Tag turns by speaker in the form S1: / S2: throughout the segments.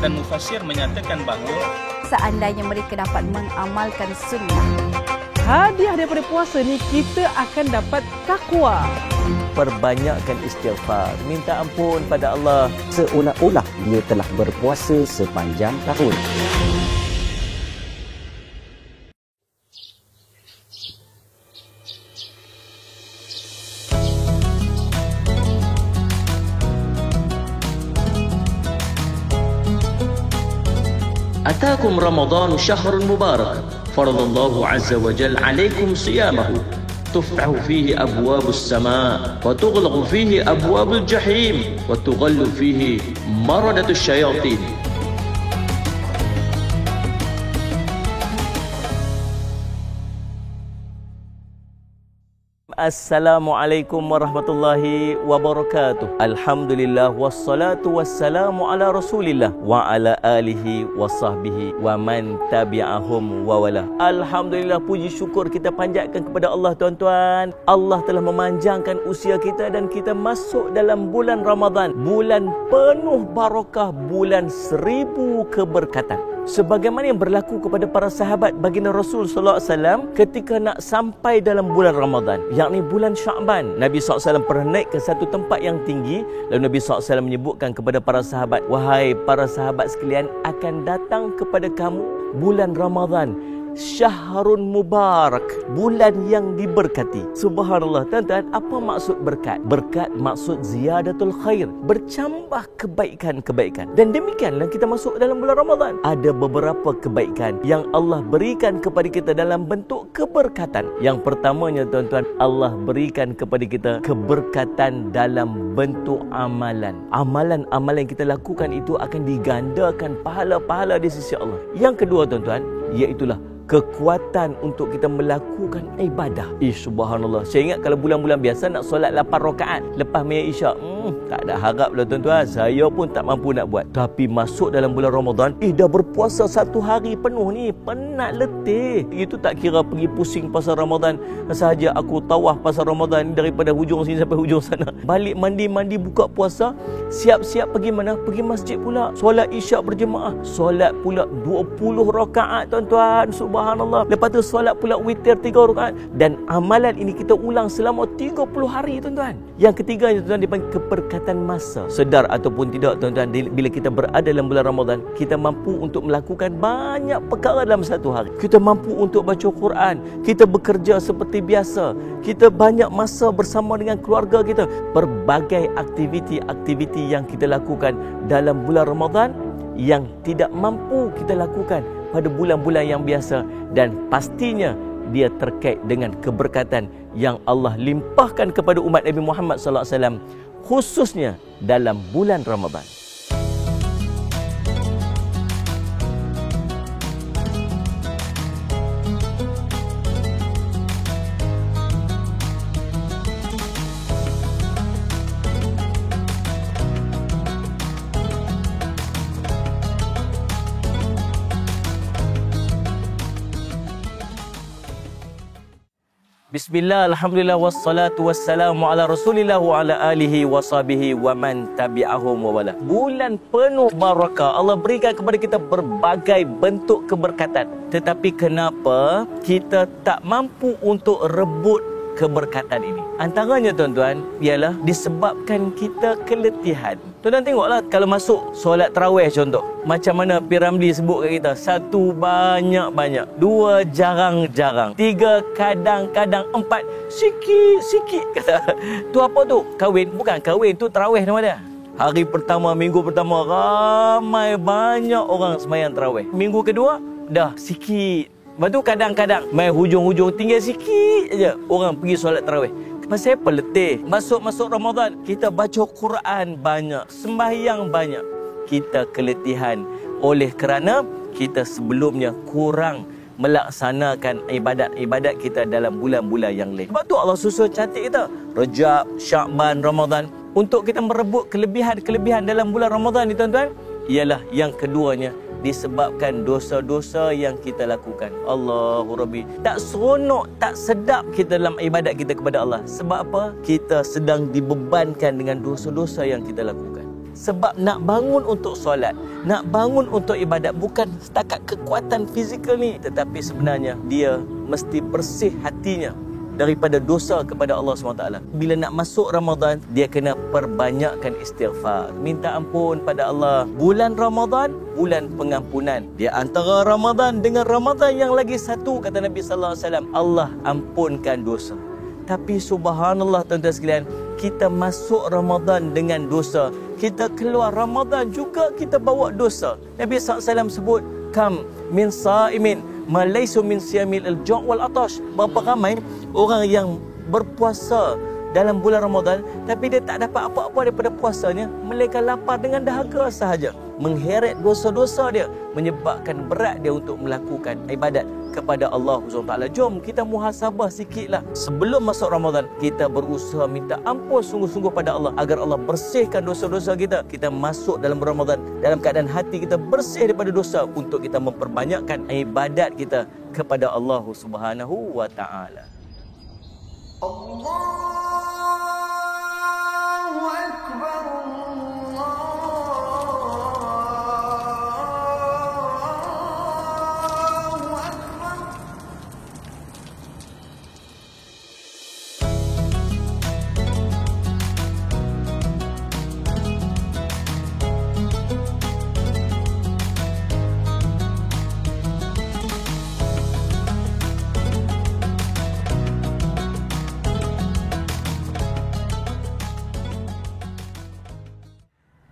S1: dan mufassir menyatakan bahawa
S2: seandainya mereka dapat mengamalkan sunnah,
S3: hadiah daripada puasa ni kita akan dapat takwa.
S4: Perbanyakkan istighfar, minta ampun pada Allah,
S5: seolah-olah dia telah berpuasa sepanjang tahun.
S6: أتاكم رمضان شهر مبارك فرض الله عز وجل عليكم صيامه تفتح فيه أبواب السماء وتغلق فيه أبواب الجحيم وتغل فيه مردة الشياطين.
S4: Assalamualaikum warahmatullahi wabarakatuh. Alhamdulillah wassalatu wassalamu ala Rasulillah wa ala alihi wa sahbihi wa man tabi'ahum wa wala. Alhamdulillah, puji syukur kita panjatkan kepada Allah tuan-tuan. Allah telah memanjangkan usia kita dan kita masuk dalam bulan Ramadan, bulan penuh barakah, bulan 1000 keberkatan. Sebagaimana yang berlaku kepada para sahabat baginda Rasul sallallahu alaihi wasallam ketika nak sampai dalam bulan Ramadan, yakni bulan Sya'ban. Nabi SAW pernah naik ke satu tempat yang tinggi, lalu Nabi SAW menyebutkan kepada para sahabat, wahai para sahabat sekalian, akan datang kepada kamu bulan Ramadan, Syahrun Mubarak, bulan yang diberkati. Subhanallah, tuan-tuan, apa maksud berkat? Berkat maksud ziyadatul khair, bercambah kebaikan-kebaikan. Dan demikianlah kita masuk dalam bulan Ramadan. Ada beberapa kebaikan yang Allah berikan kepada kita dalam bentuk keberkatan. Yang pertamanya, tuan-tuan, Allah berikan kepada kita keberkatan dalam bentuk amalan. Amalan-amalan yang kita lakukan itu akan digandakan pahala-pahala di sisi Allah. Yang kedua, tuan-tuan, iaitulah kekuatan untuk kita melakukan ibadah. Subhanallah. Saya ingat kalau bulan-bulan biasa nak solat 8 rakaat lepas maya isyak, tak ada harap lah tuan-tuan. Saya pun tak mampu nak buat. Tapi masuk dalam bulan Ramadan, dah berpuasa 1 hari penuh ni, penat letih. Itu tak kira pergi pusing pasal Ramadan sahaja. Aku tawaf pasal Ramadan daripada hujung sini sampai hujung sana. Balik mandi buka puasa, siap-siap pergi mana? Pergi masjid pula. Solat isyak berjemaah. Solat pula 20 rakaat tuan-tuan. Subhanallah. Lepas tu solat pula witir 3 rakaat. Dan amalan ini kita ulang selama 30 hari tuan-tuan. Yang ketiga, tuan-tuan, dipanggil keberkatan masa. Sedar ataupun tidak tuan-tuan, bila kita berada dalam bulan Ramadan, kita mampu untuk melakukan banyak perkara dalam satu hari. Kita mampu untuk baca Quran, kita bekerja seperti biasa, kita banyak masa bersama dengan keluarga kita. Berbagai aktiviti-aktiviti yang kita lakukan dalam bulan Ramadan yang tidak mampu kita lakukan pada bulan-bulan yang biasa, dan pastinya dia terkait dengan keberkatan yang Allah limpahkan kepada umat Nabi Muhammad sallallahu alaihi wasallam, khususnya dalam bulan Ramadan. Bismillah, alhamdulillah, wassalatu wassalamu ala Rasulillah wa ala alihi wa sahbihi wa man tabi'ahum wa wala. Bulan penuh barakah, Allah berikan kepada kita berbagai bentuk keberkatan. Tetapi kenapa kita tak mampu untuk rebut keberkatan ini? Antaranya, tuan-tuan, ialah disebabkan kita keletihan. Tuan-tuan tengoklah, kalau masuk solat tarawih contoh, macam mana Piramli sebut kat kita, 1 banyak-banyak, 2 jarang-jarang, 3 kadang-kadang, 4 sikit-sikit kata. Tu apa tu? Kahwin? Bukan kahwin, tu tarawih nama dia. Hari pertama, minggu pertama, ramai banyak orang sembahyang tarawih. Minggu kedua, dah sikit. Lepas tu kadang-kadang main hujung-hujung, tinggal sikit aja orang pergi solat tarawih. Pasal apa? Letih. Masuk Ramadan, kita baca Quran banyak, sembahyang banyak. Kita keletihan oleh kerana kita sebelumnya kurang melaksanakan ibadat-ibadat kita dalam bulan-bulan yang lain. Sebab tu Allah susun cantik kita Rejab, Sya'ban, Ramadan, untuk kita merebut kelebihan-kelebihan dalam bulan Ramadan ni, tuan-tuan. Ialah yang keduanya, disebabkan dosa-dosa yang kita lakukan. Allahu Rabbi, tak seronok, tak sedap kita dalam ibadat kita kepada Allah. Sebab apa? Kita sedang dibebankan dengan dosa-dosa yang kita lakukan. Sebab nak bangun untuk solat, nak bangun untuk ibadat bukan setakat kekuatan fizikal ni, tetapi sebenarnya dia mesti bersih hatinya daripada dosa kepada Allah SWT. Bila nak masuk Ramadan, dia kena perbanyakkan istighfar, minta ampun pada Allah. Bulan Ramadan, bulan pengampunan. Dia antara Ramadan dengan Ramadan yang lagi satu, kata Nabi sallallahu alaihi wasallam, Allah ampunkan dosa. Tapi subhanallah tuan-tuan sekalian, kita masuk Ramadan dengan dosa, kita keluar Ramadan juga kita bawa dosa. Nabi SAW sebut, kam min sa'imin ma laysa min siyamil al-ju' wal atash. Berapa ramai orang yang berpuasa dalam bulan Ramadan tapi dia tak dapat apa-apa daripada puasanya, melainkan lapar dengan dahaga sahaja. Mengheret dosa-dosa dia, menyebabkan berat dia untuk melakukan ibadat kepada Allah SWT. Jom kita muhasabah sikitlah. Sebelum masuk Ramadan, kita berusaha minta ampun sungguh-sungguh pada Allah agar Allah bersihkan dosa-dosa kita. Kita masuk dalam Ramadan dalam keadaan hati kita bersih daripada dosa, untuk kita memperbanyakkan ibadat kita kepada Allah Subhanahu wa taala. Allahu akbar.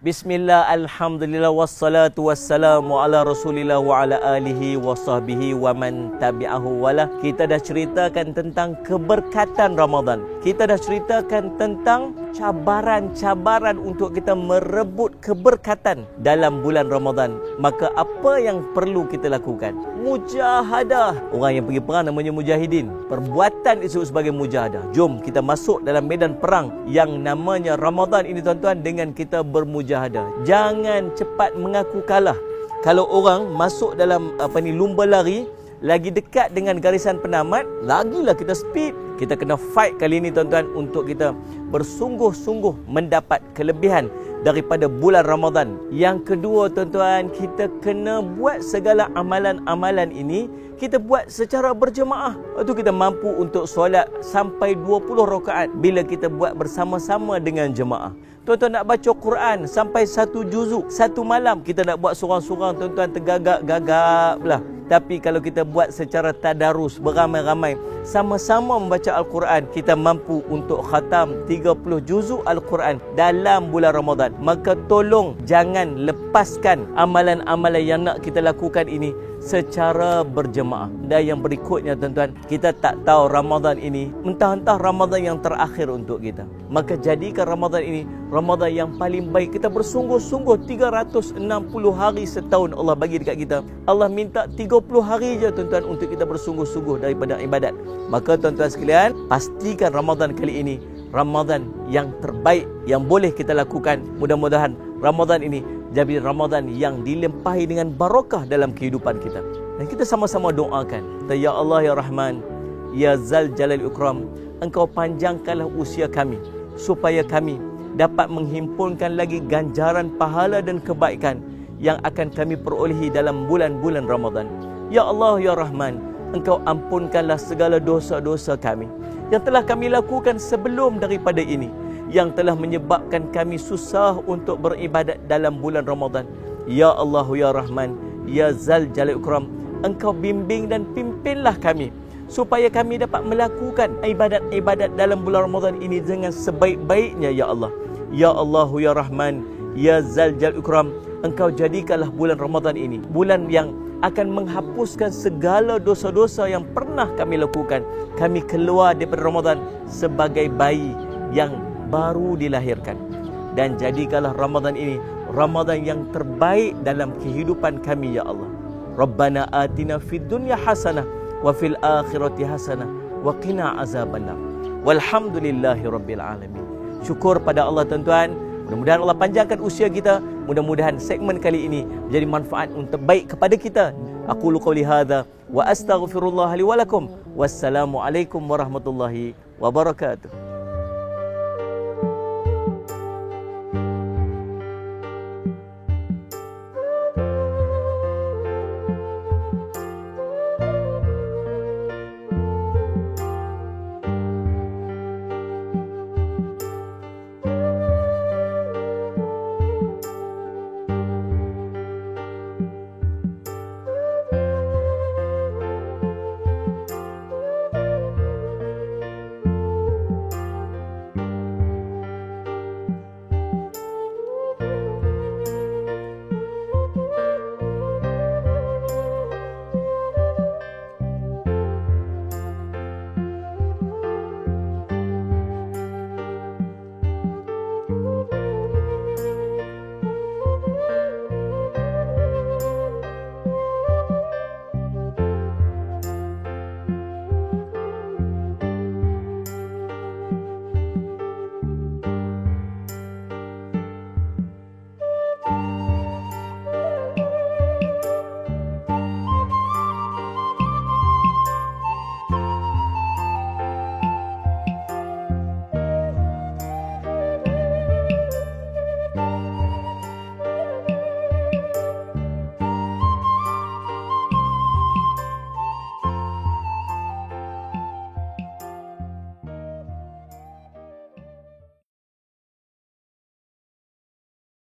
S4: Bismillah, alhamdulillah, wassalatu wassalamu ala rasulillah wa ala alihi wa sahbihi wa man tabi'ahu walah. Kita dah ceritakan tentang keberkatan Ramadan. Kita dah ceritakan tentang cabaran-cabaran untuk kita merebut keberkatan dalam bulan Ramadan. Maka apa yang perlu kita lakukan? Mujahadah. Orang yang pergi perang namanya mujahidin. Perbuatan disebut sebagai mujahadah. Jom kita masuk dalam medan perang yang namanya Ramadan ini tuan-tuan, dengan kita bermujahadah. Jangan cepat mengaku kalah. Kalau orang masuk dalam lumba lari, lagi dekat dengan garisan penamat, lagilah kita speed. Kita kena fight kali ini tuan-tuan, untuk kita bersungguh-sungguh mendapat kelebihan daripada bulan Ramadan. Yang kedua tuan-tuan, kita kena buat segala amalan-amalan ini, kita buat secara berjemaah. Itu kita mampu untuk solat sampai 20 rakaat bila kita buat bersama-sama dengan jemaah. Tuan-tuan nak baca Quran sampai 1 juzuk satu malam, kita nak buat sorang-sorang tuan-tuan, tergagap-gagap lah. Tapi kalau kita buat secara tadarus, beramai-ramai, sama-sama membaca Al-Quran, kita mampu untuk khatam 30 juzuk Al-Quran dalam bulan Ramadan. Maka tolong jangan lepaskan amalan-amalan yang nak kita lakukan ini secara berjemaah. Dan yang berikutnya tuan-tuan, kita tak tahu Ramadan ini entah-entah Ramadan yang terakhir untuk kita. Maka jadikan Ramadan ini Ramadan yang paling baik. Kita bersungguh-sungguh 360 hari setahun Allah bagi dekat kita. Allah minta 30 hari je tuan-tuan untuk kita bersungguh-sungguh daripada ibadat. Maka tuan-tuan sekalian, pastikan Ramadan kali ini Ramadan yang terbaik yang boleh kita lakukan. Mudah-mudahan Ramadan ini jadi Ramadan yang dilimpahi dengan barakah dalam kehidupan kita. Dan kita sama-sama doakan, Ya Allah ya Rahman, Ya Zal Jalal Ikram, Engkau panjangkanlah usia kami, supaya kami dapat menghimpunkan lagi ganjaran pahala dan kebaikan yang akan kami perolehi dalam bulan-bulan Ramadan. Ya Allah ya Rahman, Engkau ampunkanlah segala dosa-dosa kami yang telah kami lakukan sebelum daripada ini, yang telah menyebabkan kami susah untuk beribadat dalam bulan Ramadan. Ya Allah ya Rahman, Ya Zal Jalal Ikram, Engkau bimbing dan pimpinlah kami supaya kami dapat melakukan ibadat-ibadat dalam bulan Ramadan ini dengan sebaik-baiknya ya Allah. Ya Allah ya Rahman, Ya Zal Jalal Ikram, Engkau jadikanlah bulan Ramadan ini bulan yang akan menghapuskan segala dosa-dosa yang pernah kami lakukan. Kami keluar daripada Ramadan sebagai bayi yang baru dilahirkan. Dan jadikanlah Ramadan ini Ramadan yang terbaik dalam kehidupan kami ya Allah. Rabbana atina fid dunya hasanah wa fil akhirati hasanah wa qina azabannar. Walhamdulillahi rabbil alamin. Syukur pada Allah tuan-tuan. Mudah-mudahan Allah panjangkan usia kita. Mudah-mudahan segmen kali ini menjadi manfaat untuk baik kepada kita. Aqulu qouli hadza wa astaghfirullah li wa lakum. Wassalamualaikum warahmatullahi wabarakatuh.